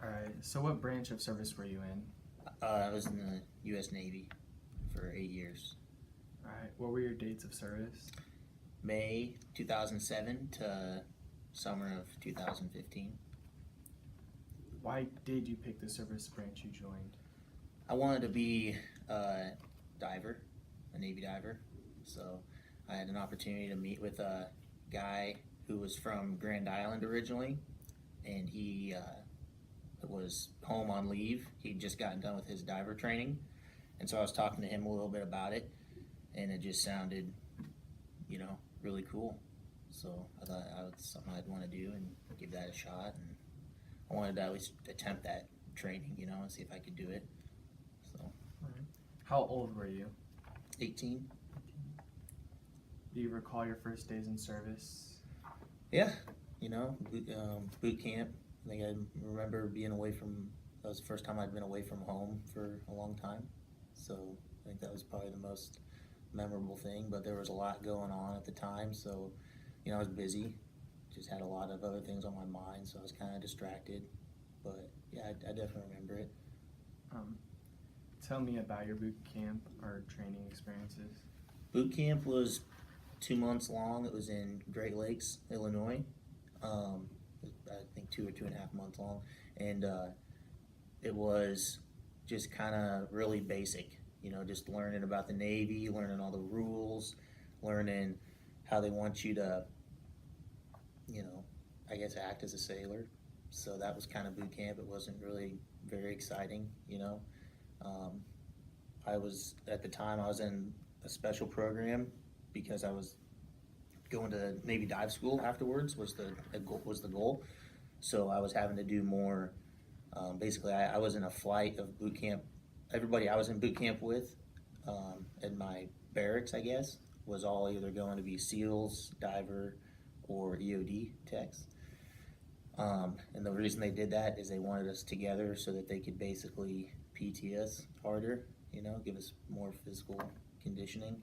All right. So what branch of service were you in? I was in the U.S. Navy for 8 years. All right. What were your dates of service? May 2007 to summer of 2015. Why did you pick the service branch you joined? I wanted to be a diver, a Navy diver. So I had an opportunity to meet with a guy who was from Grand Island originally, and he was home on leave. He'd just gotten done with his diver training, and so I was talking to him a little bit about it, and it just sounded, really cool. So I thought it was something I'd want to do and give that a shot, and I wanted to at least attempt that training, and see if I could do it. So All right. How old were you? 18. Do you recall your first days in service? Yeah, boot camp. I think I remember being away from. That was the first time I'd been away from home for a long time. So I think that was probably the most memorable thing. But there was a lot going on at the time, so I was busy. Just had a lot of other things on my mind, so I was kind of distracted. But yeah, I definitely remember it. Um, Tell me about your boot camp or training experiences. Boot camp was 2 months long. It was in Great Lakes, Illinois. I think 2 or 2.5 months long, and it was just kind of really basic. Just learning about the Navy, learning all the rules, learning how they want you to, I guess act as a sailor. So that was kind of boot camp. It wasn't really very exciting. I was at the time I was in a special program because I was going to Navy dive school afterwards was the goal. So I was having to do more. Basically, I was in a flight of boot camp. Everybody I was in boot camp with, in my barracks, I guess, was all either going to be SEALs, diver, or EOD techs. And the reason they did that is they wanted us together so that they could basically PT us harder, give us more physical conditioning.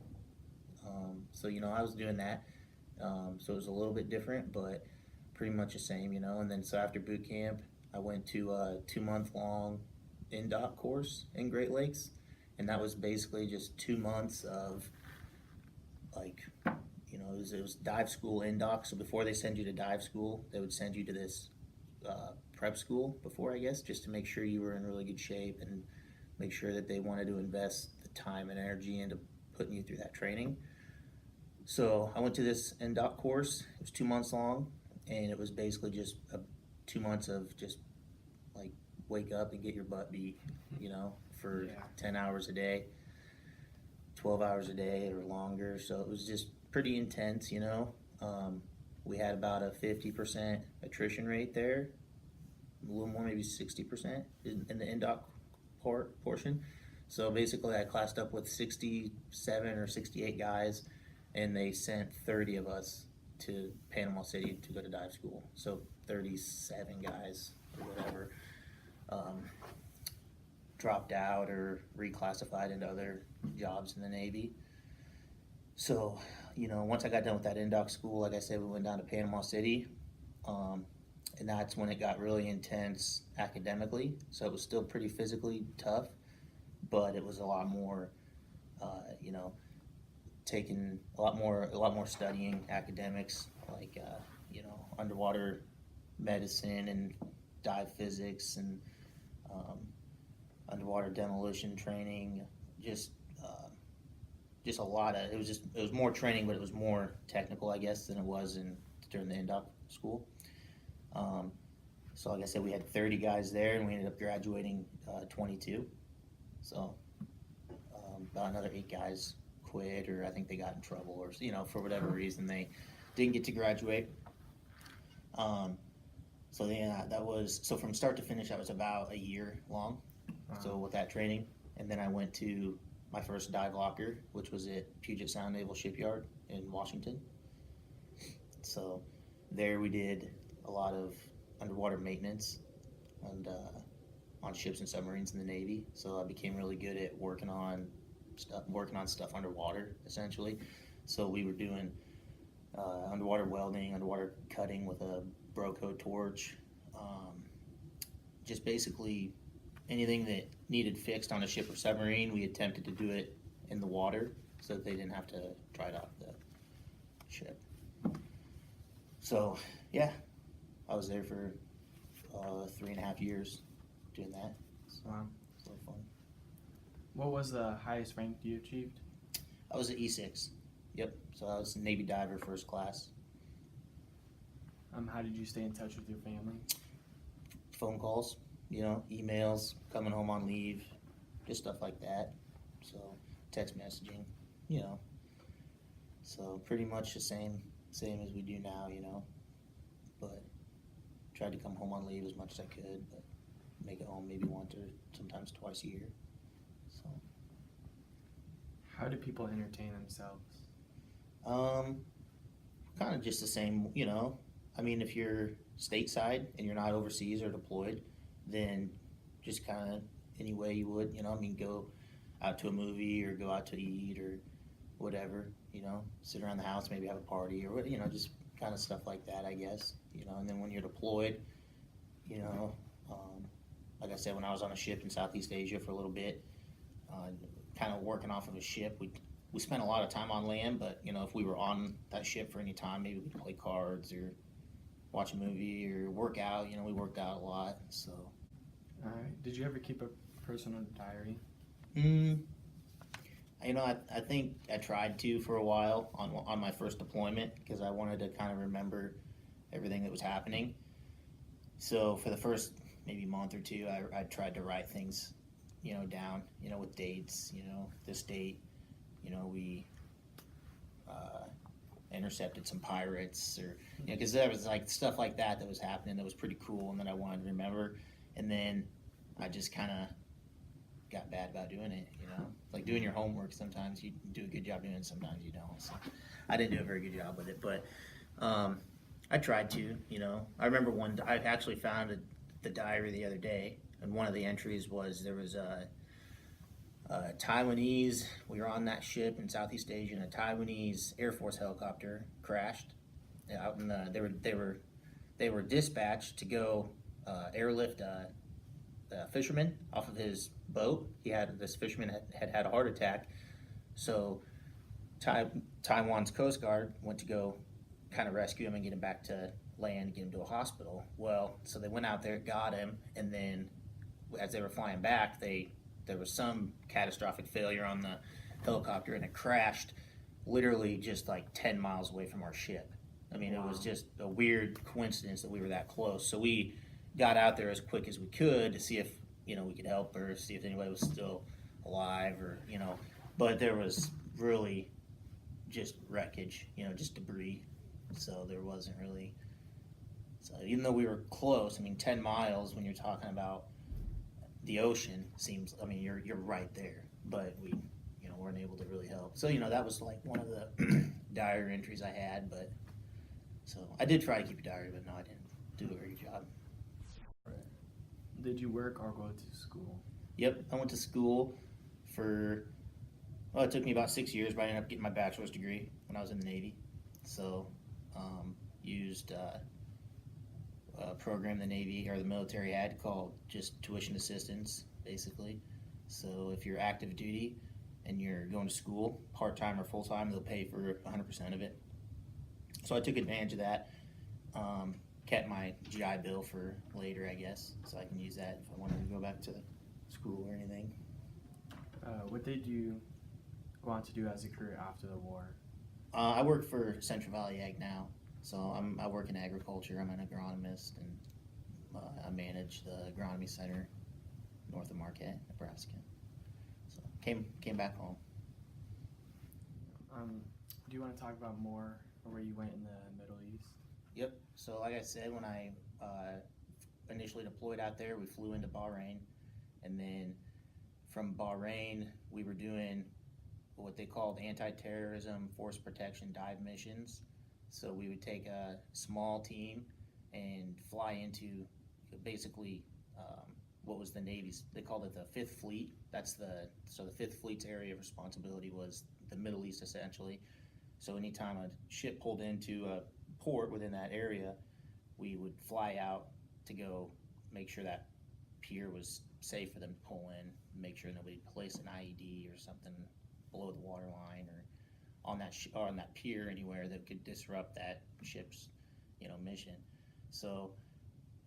So I was doing that. So it was a little bit different, but pretty much the same, And then so after boot camp, I went to a 2 month long in-dock course in Great Lakes, and that was basically just 2 months of it was dive school in-dock. So before they send you to dive school, they would send you to this prep school before, I guess, just to make sure you were in really good shape and make sure that they wanted to invest the time and energy into putting you through that training. So I went to this in-dock course. It was 2 months long, and it was basically just 2 months of just like wake up and get your butt beat, for Yeah. 10 hours a day, 12 hours a day or longer. So it was just pretty intense. We had about a 50% attrition rate there, a little more, maybe 60% in the in-dock portion. So basically I classed up with 67 or 68 guys, and they sent 30 of us to Panama City to go to dive school. So 37 guys or whatever dropped out or reclassified into other jobs in the Navy. So, once I got done with that in-dock school, like I said, we went down to Panama City, and that's when it got really intense academically. So it was still pretty physically tough, but it was a lot more, taking a lot more studying academics, like underwater medicine and dive physics and underwater demolition training. Just a lot of it was more training, but it was more technical, I guess, than it was during the in-dock school. So like I said, we had 30 guys there, and we ended up graduating 22. So about another 8 guys quit, or I think they got in trouble, or for whatever reason they didn't get to graduate. So yeah, so from start to finish that was about a year long. So with that training, and then I went to my first dive locker, which was at Puget Sound Naval Shipyard in Washington. So there we did a lot of underwater maintenance and on ships and submarines in the Navy. So I became really good at working on stuff underwater, essentially. So we were doing underwater welding, underwater cutting with a Broco torch, just basically anything that needed fixed on a ship or submarine, we attempted to do it in the water so that they didn't have to dry dock the ship. So, yeah, I was there for 3.5 years doing that. So, Wow. it's a lot of fun. What was the highest rank you achieved? I was at E6. Yep. So I was Navy diver first class. How did you stay in touch with your family? Phone calls, emails, coming home on leave, just stuff like that. So text messaging, So pretty much the same as we do now, But tried to come home on leave as much as I could, but make it home maybe once or sometimes twice a year. So. How do people entertain themselves? Kind of just the same, I mean, if you're stateside and you're not overseas or deployed, then just kind of any way you would, go out to a movie or go out to eat or whatever, sit around the house, maybe have a party or, just kind of stuff like that, I guess, and then when you're deployed, like I said, when I was on a ship in Southeast Asia for a little bit, kind of working off of a ship, we spent a lot of time on land, but if we were on that ship for any time, maybe we'd play cards or watch a movie or work out. We worked out a lot. So. All right. Did you ever keep a personal diary? I think I tried to for a while on my first deployment because I wanted to kind of remember everything that was happening. So for the first maybe month or two, I tried to write things, down, with dates. This date. We intercepted some pirates, or because there was like stuff like that was happening that was pretty cool, and that I wanted to remember. And then I just kind of got bad about doing it. Like doing your homework. Sometimes you do a good job doing it, sometimes you don't. So I didn't do a very good job with it, but I tried to. I remember I actually found the diary the other day, and one of the entries was there was a Taiwanese, we were on that ship in Southeast Asia, and a Taiwanese Air Force helicopter crashed out in they were dispatched to go airlift a fisherman off of his boat. This fisherman had a heart attack, so Taiwan's Coast Guard went to go kind of rescue him and get him back to land, get him to a hospital. Well, so they went out there, got him, and then as they were flying back, there was some catastrophic failure on the helicopter, and it crashed literally just like 10 miles away from our ship. I mean, Wow. It was just a weird coincidence that we were that close. So we got out there as quick as we could to see if, we could help or see if anybody was still alive or, but there was really just wreckage, just debris. So there wasn't really, so even though we were close, 10 miles when you're talking about the ocean seems, you're right there, but we, weren't able to really help. So, that was like one of the diary entries I had, but so I did try to keep a diary, but no, I didn't do a very good job. Did you work or go to school? Yep, I went to school it took me about 6 years, but I ended up getting my bachelor's degree when I was in the Navy. So, used a program the Navy or the military had called just tuition assistance, basically. So if you're active duty and you're going to school, part-time or full-time, they'll pay for 100% of it. So I took advantage of that, kept my GI Bill for later, I guess, so I can use that if I wanted to go back to school or anything. What did you go on to do as a career after the war? I work for Central Valley Ag now. So I work in agriculture. I'm an agronomist, and I manage the agronomy center north of Marquette, Nebraska. So came back home. Do you want to talk about more where you went in the Middle East? Yep. So like I said, when I initially deployed out there, we flew into Bahrain, and then from Bahrain, we were doing what they called anti-terrorism force protection dive missions. So we would take a small team and fly into basically what was the Navy's, they called it the Fifth Fleet. So the Fifth Fleet's area of responsibility was the Middle East essentially. So anytime a ship pulled into a port within that area, we would fly out to go make sure that pier was safe for them to pull in, make sure nobody placed an IED or something below the water line or on that or on that pier anywhere that could disrupt that ship's, mission. So,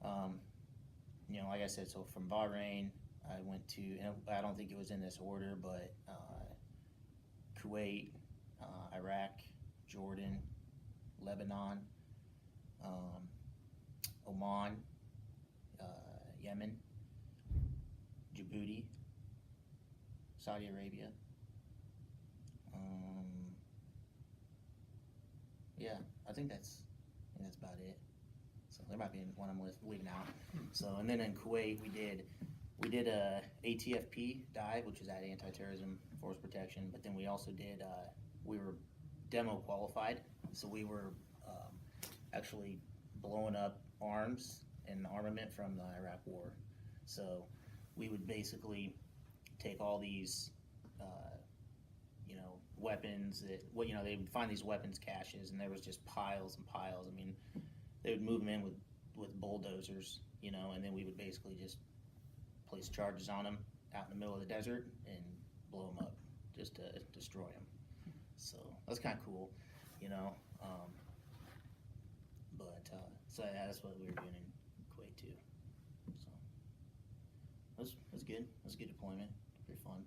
like I said, so from Bahrain, I went to, and I don't think it was in this order, but Kuwait, Iraq, Jordan, Lebanon, Oman, Yemen, Djibouti, Saudi Arabia. Yeah, I think that's about it. So there might be one I'm leaving out. So, and then in Kuwait we did a ATFP dive, which is that anti-terrorism force protection. But then we also did we were demo qualified, so we were actually blowing up arms and armament from the Iraq War. So we would basically take all these weapons that they would find these weapons caches, and there was just piles and piles. I mean, they would move them in with bulldozers, and then we would basically just place charges on them out in the middle of the desert and blow them up just to destroy them. So that's kind of cool, but so yeah, that's what we were doing in Kuwait too. So that was good. It was a good deployment. Pretty fun.